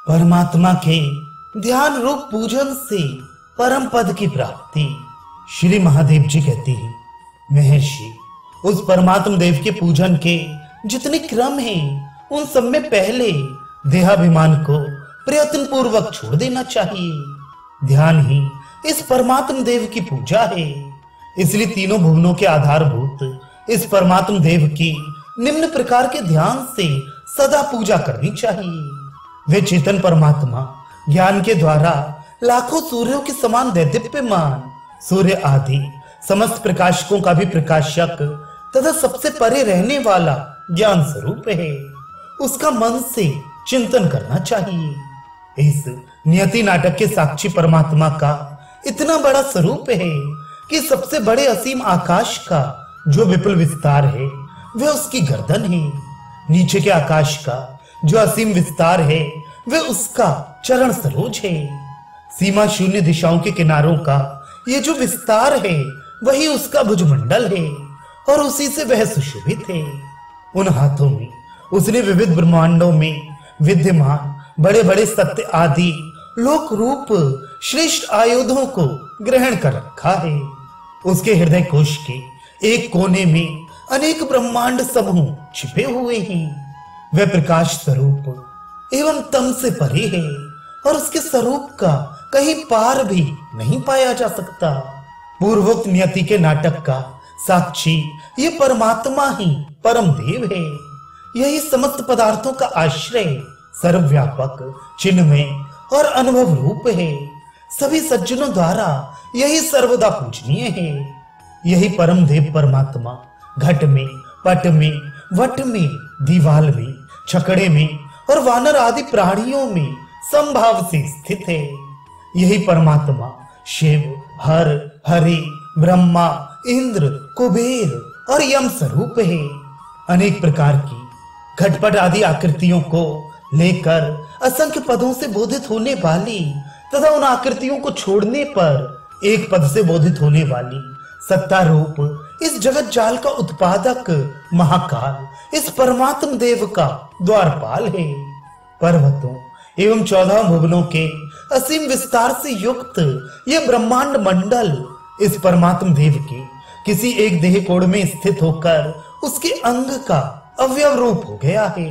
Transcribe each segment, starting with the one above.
परमात्मा के ध्यान रूप पूजन से परम पद की प्राप्ति। श्री महादेव जी कहते हैं, महर्षि, उस परमात्मा देव के पूजन के जितने क्रम हैं, उन सब में पहले देहाभिमान को प्रयत्न पूर्वक छोड़ देना चाहिए। ध्यान ही इस परमात्मा देव की पूजा है। इसलिए तीनों भुवनों के आधारभूत इस परमात्मा देव की निम्न प्रकार के ध्यान से सदा पूजा करनी चाहिए। वे चेतन परमात्मा ज्ञान के द्वारा लाखों सूर्यों के समान दैदीप्यमान, सूर्य आदि समस्त प्रकाशकों का भी प्रकाशक तथा सबसे परे रहने वाला ज्ञान स्वरूप है। उसका मन से चिंतन करना चाहिए। इस नियति नाटक के साक्षी परमात्मा का इतना बड़ा स्वरूप है कि सबसे बड़े असीम आकाश का जो विपुल विस्तार है वह उसकी गर्दन है। नीचे के आकाश का जो असीम विस्तार है वह उसका चरण सरोज है। सीमा शून्य दिशाओं के किनारों का ये जो विस्तार है वही उसका भुजमंडल है और उसी से वह सुशोभित है। उन हाथों में उसने विविध ब्रह्मांडों में विद्यमान बड़े बड़े सत्य आदि लोक रूप श्रेष्ठ आयुधों को ग्रहण कर रखा है। उसके हृदय कोश के एक कोने में अनेक ब्रह्मांड समूह छिपे हुए हैं। वह प्रकाश स्वरूप एवं तम से परे है और उसके स्वरूप का कहीं पार भी नहीं पाया जा सकता। पूर्वोक्त नियति के नाटक का साक्षी ये परमात्मा ही परम देव है। यही समस्त पदार्थों का आश्रय, सर्वव्यापक, चिन्मय और अनुभव रूप है। सभी सज्जनों द्वारा यही सर्वदा पूजनीय है। यही परम देव परमात्मा घट में, पट में, वट में, दीवाल में, छकड़े में और वानर आदि प्राणियों में संभाव से स्थित है। यही परमात्मा शिव, हर, हरि, ब्रह्मा, इंद्र, कुबेर और यम स्वरूप है। अनेक प्रकार की घटपट आदि आकृतियों को लेकर असंख्य पदों से बोधित होने वाली तथा उन आकृतियों को छोड़ने पर एक पद से बोधित होने वाली सत्ता रूप इस जगत जाल का उत्पादक महाकाल इस परमात्म देव का द्वारपाल है। पर्वतों एवं 14 भुवनों के असीम विस्तार से युक्त यह ब्रह्मांड मंडल इस परमात्म देव के किसी एक देह कोण में स्थित होकर उसके अंग का अवयव रूप हो गया है।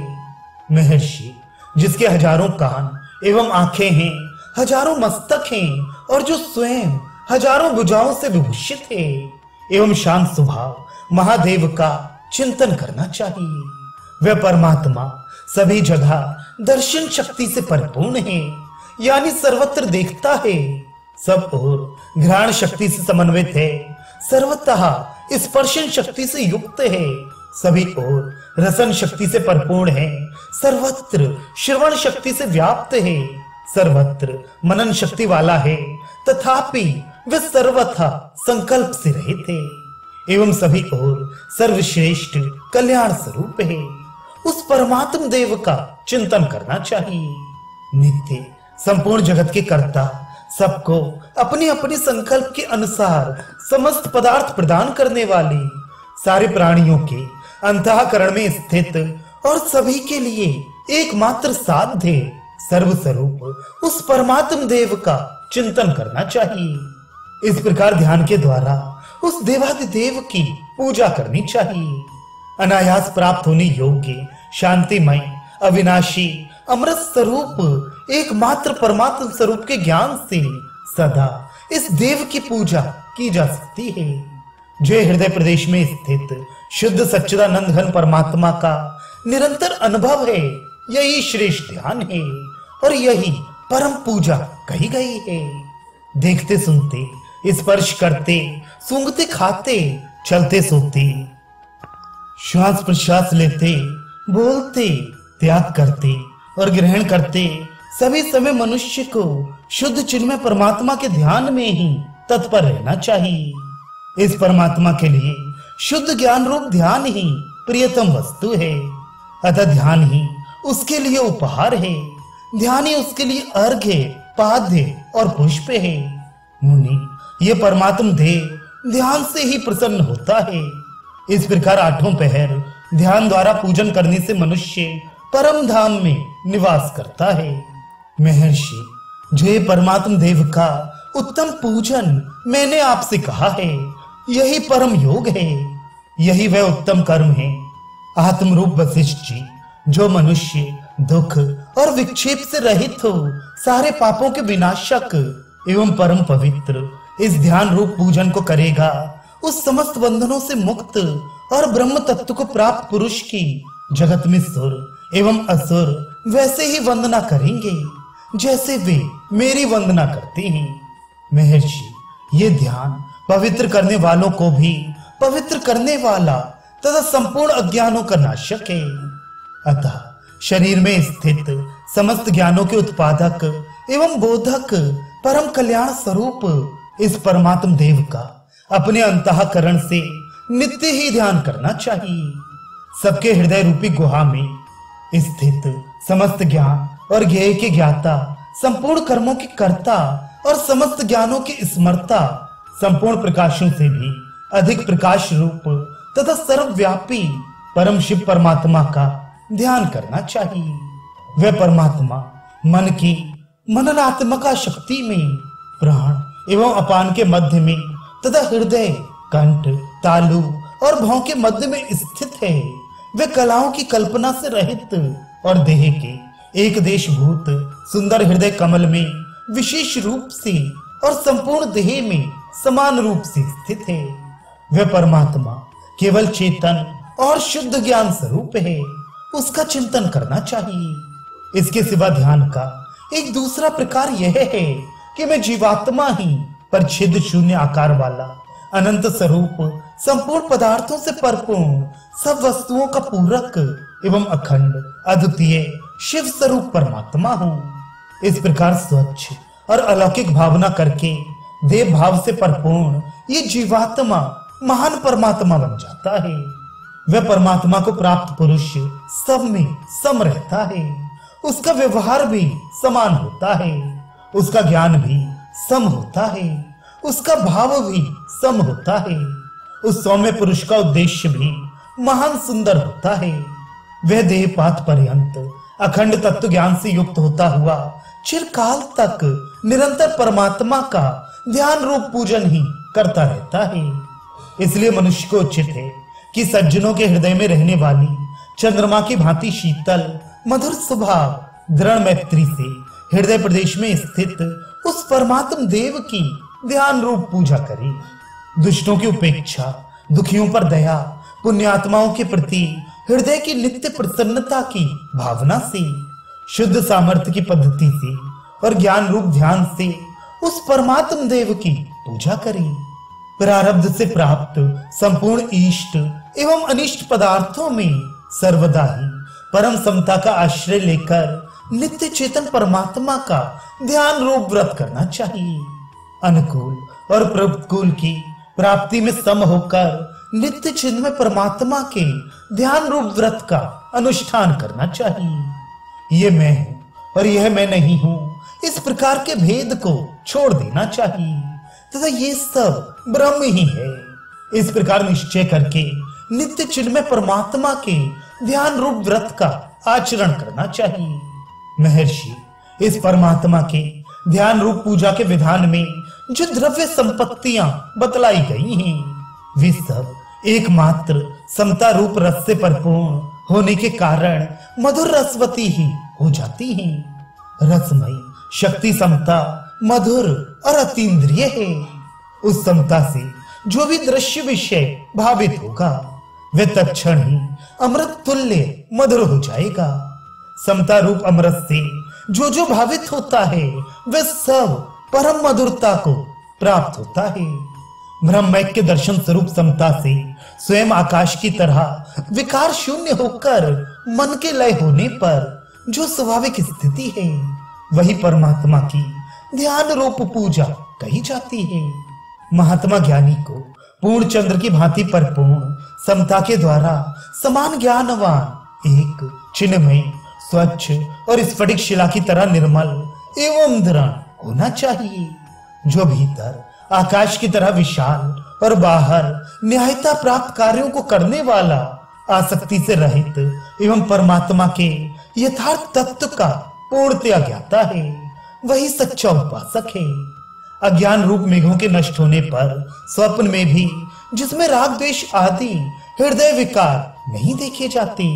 महर्षि, जिसके हजारों कान एवं आंखें हैं, हजारों मस्तक हैं और जो स्वयं हजारों भुजाओं से विभूषित है एवं शांत स्वभाव महादेव का चिंतन करना चाहिए। वह परमात्मा सभी जगह दर्शन शक्ति से परिपूर्ण है, यानी सर्वत्र देखता है, सब ओर घ्राण शक्ति से समन्वित है, सर्वतः स्पर्शन शक्ति से युक्त है, सभी ओर रसन शक्ति से परिपूर्ण है, सर्वत्र श्रवण शक्ति से व्याप्त है, सर्वत्र मनन शक्ति वाला है, तथापि वे सर्वथा संकल्प से रहित है एवं सभी ओर सर्वश्रेष्ठ कल्याण स्वरूप है। उस परमात्म देव का चिंतन करना चाहिए। नित्य संपूर्ण जगत के कर्ता, सबको अपने अपने संकल्प के अनुसार समस्त पदार्थ प्रदान करने वाले, सारे प्राणियों के अंतःकरण में स्थित और सभी के लिए एकमात्र साध्य सर्वस्वरूप उस परमात्म देव का चिंतन करना चाहिए। इस प्रकार ध्यान के द्वारा उस देवादिदेव की पूजा करनी चाहिए। अनायास प्राप्त होने योग्य, शांतिमय, अविनाशी, अमृत स्वरूप एकमात्र परमात्म स्वरूप के ज्ञान से सदा इस देव की पूजा की जा सकती है। जो हृदय प्रदेश में स्थित शुद्ध सच्चिदानंद घन परमात्मा का निरंतर अनुभव है, यही श्रेष्ठ ध्यान है और यही परम पूजा कही गई है। देखते सुनते, स्पर्श करते, सूंघते खाते, चलते सोते, श्वास प्रश्वास लेते, बोलते, त्याग करते और ग्रहण करते, सभी समय मनुष्य को शुद्ध चिन्मय परमात्मा के ध्यान में ही तत्पर रहना चाहिए। इस परमात्मा के लिए शुद्ध ज्ञान रूप ध्यान ही प्रियतम वस्तु है, अतः ध्यान ही उसके लिए उपहार है, ध्यान ही उसके लिए अर्घ्य, पाद्य और पुष्प है। मुनि, ये परमात्म देव ध्यान से ही प्रसन्न होता है। इस प्रकार आठों पहर ध्यान द्वारा पूजन करने से मनुष्य परम धाम में निवास करता है। महर्षि, जो ये परमात्म देव का उत्तम पूजन मैंने आपसे कहा है, यही परम योग है, यही वह उत्तम कर्म है। आत्मरूप वशिष्ठ जी, जो मनुष्य दुख और विक्षेप से रहित हो, सारे पापों के विनाशक एवं परम पवित्र इस ध्यान रूप पूजन को करेगा, उस समस्त बंधनों से मुक्त और ब्रह्म तत्व को प्राप्त पुरुष की जगत में सुर एवं असुर वैसे ही वंदना करेंगे जैसे वे मेरी वंदना करते हैं। महर्षि, ये ध्यान पवित्र करने वालों को भी पवित्र करने वाला तथा संपूर्ण अज्ञानों का नाशक है। अतः शरीर में स्थित समस्त ज्ञानों के उत्पादक एवं बोधक परम कल्याण स्वरूप इस परमात्म देव का अपने अंतःकरण से नित्य ही ध्यान करना चाहिए। सबके हृदय रूपी गुहा में स्थित समस्त ज्ञान और ज्ञेय के ज्ञाता, संपूर्ण कर्मों के कर्ता और समस्त ज्ञानों के स्मर्ता, संपूर्ण प्रकाशों से भी अधिक प्रकाश रूप तथा सर्वव्यापी परम शिव परमात्मा का ध्यान करना चाहिए। वह परमात्मा मन की मननात्मका शक्ति में प्राण एवं अपान के मध्य में तथा हृदय, कंठ, तालु और भौं के मध्य में स्थित है। वे कलाओं की कल्पना से रहित और देह के एक देशभूत सुंदर हृदय कमल में विशेष रूप से और संपूर्ण देह में समान रूप से स्थित है। वह परमात्मा केवल चेतन और शुद्ध ज्ञान स्वरूप है, उसका चिंतन करना चाहिए। इसके सिवा ध्यान का एक दूसरा प्रकार यह है कि मैं जीवात्मा ही पर छिद्र शून्य आकार वाला अनंत स्वरूप, संपूर्ण पदार्थों से परिपूर्ण, सब वस्तुओं का पूरक एवं अखंड अद्वितीय शिव स्वरूप परमात्मा हूँ। इस प्रकार स्वच्छ और अलौकिक भावना करके देव भाव से परिपूर्ण ये जीवात्मा महान परमात्मा बन जाता है। वह परमात्मा को प्राप्त पुरुष सब में सम रहता है, उसका व्यवहार भी समान होता है, उसका ज्ञान भी सम होता है, उसका भाव भी सम होता है, उस सौम्य पुरुष का उद्देश्य भी महान सुंदर होता है। वह देहपात पर्यंत अखंड तत्व ज्ञान से युक्त होता हुआ चिरकाल तक निरंतर परमात्मा का ध्यान रूप पूजन ही करता रहता है। इसलिए मनुष्य को उचित है कि सज्जनों के हृदय में रहने वाली चंद्रमा की भांति शीतल मधुर स्वभाव दृढ़ मैत्री से हृदय प्रदेश में स्थित उस परमात्म देव की ध्यान रूप पूजा करे। दुष्टों की उपेक्षा, दुखियों पर दया, पुण्यात्माओं के प्रति हृदय की नित्य प्रसन्नता की भावना से, शुद्ध सामर्थ्य की पद्धति से और ज्ञान रूप ध्यान से उस परमात्म देव की पूजा करे। प्रारब्ध से प्राप्त संपूर्ण इष्ट एवं अनिष्ट पदार्थों में सर्वदा ही परम समता का आश्रय लेकर नित्य चेतन परमात्मा का ध्यान रूप व्रत करना चाहिए। अनुकूल और प्रतिकूल की प्राप्ति में सम होकर नित्य चिन्मय परमात्मा के ध्यान रूप व्रत का अनुष्ठान करना चाहिए। ये मैं हूँ और यह मैं नहीं हूँ, इस प्रकार के भेद को छोड़ देना चाहिए तथा ये सब ब्रह्म ही है, इस प्रकार निश्चय करके नित्य चिन्मय परमात्मा के ध्यान रूप व्रत का आचरण करना चाहिए। महर्षि, इस परमात्मा के ध्यान रूप पूजा के विधान में जो द्रव्य संपत्तियां बतलाई गई हैं, वे सब एकमात्र समता रूप रस से परिपूर्ण होने के कारण मधुर रसवती ही हो जाती हैं। रसमयी शक्ति समता मधुर और अतीन्द्रिय है। उस समता से जो भी दृश्य विषय भावित होगा वह तत्क्षण ही अमृत तुल्य मधुर हो जाएगा। समता रूप अमृत से जो जो भावित होता है वह सब परम मधुरता को प्राप्त होता है। ब्रह्मैक्य के दर्शन स्वरूप समता से स्वयं आकाश की तरह विकार शून्य होकर मन के लय होने पर जो स्वाभाविक स्थिति है वही परमात्मा की ध्यान रूप पूजा कही जाती है। महात्मा ज्ञानी को पूर्ण चंद्र की भांति परिपूर्ण समता के द्वारा समान ज्ञानवान एक चिन्मय स्वच्छ और स्फटिक शिला की तरह निर्मल एवं दृढ़ होना चाहिए, जो भीतर आकाश की तरह विशाल और बाहर न्यायता प्राप्त कार्यों को करने वाला, आसक्ति से रहित एवं परमात्मा के यथार्थ तत्व का पूर्णतया ज्ञाता है, वही सच्चा उपासक है। अज्ञान रूप मेघों के नष्ट होने पर स्वप्न में भी, जिसमें राग द्वेष आदि हृदय विकार नहीं देखे जाते,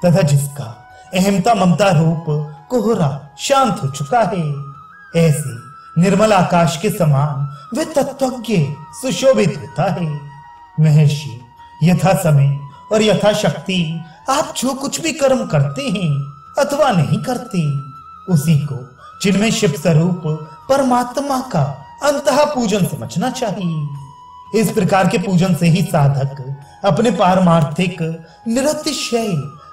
तथा जिसका अहमता ममता रूप कोहरा शांत हो चुका है, ऐसे निर्मल आकाश के समान वे तत्वज्ञ सुशोभित होता है। महर्षि, यथा समय और यथा शक्ति आप जो कुछ भी कर्म करते हैं अथवा नहीं करते, उसी को जिनमें शिव स्वरूप परमात्मा का अंतः पूजन समझना चाहिए। इस प्रकार के पूजन से ही साधक अपने पारमार्थिक निरतिशय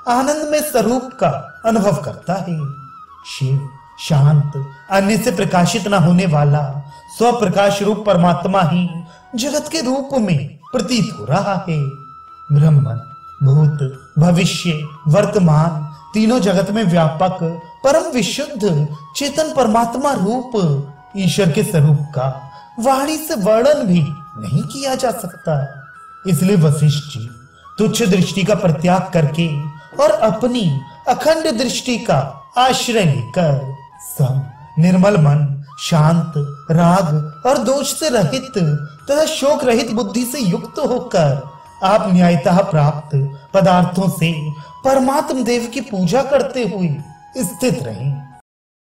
आनंद में स्वरूप का अनुभव करता है। शिव शांत, अन्य से प्रकाशित न होने वाला स्वप्रकाश रूप परमात्मा ही जगत के रूप में प्रतीत हो रहा है। ब्रह्मन, भूत, भविष्य, वर्तमान तीनों जगत में व्यापक परम विशुद्ध चेतन परमात्मा रूप ईश्वर के स्वरूप का वाणी से वर्णन भी नहीं किया जा सकता। इसलिए वशिष्ठ जी तुच्छ दृष्टि का परित्याग करके और अपनी अखंड दृष्टि का आश्रय लेकर सम, निर्मल मन, शांत, राग और दोष से रहित तथा शोक रहित बुद्धि से युक्त होकर आप न्यायतः प्राप्त पदार्थों से परमात्म देव की पूजा करते हुए स्थित रहें।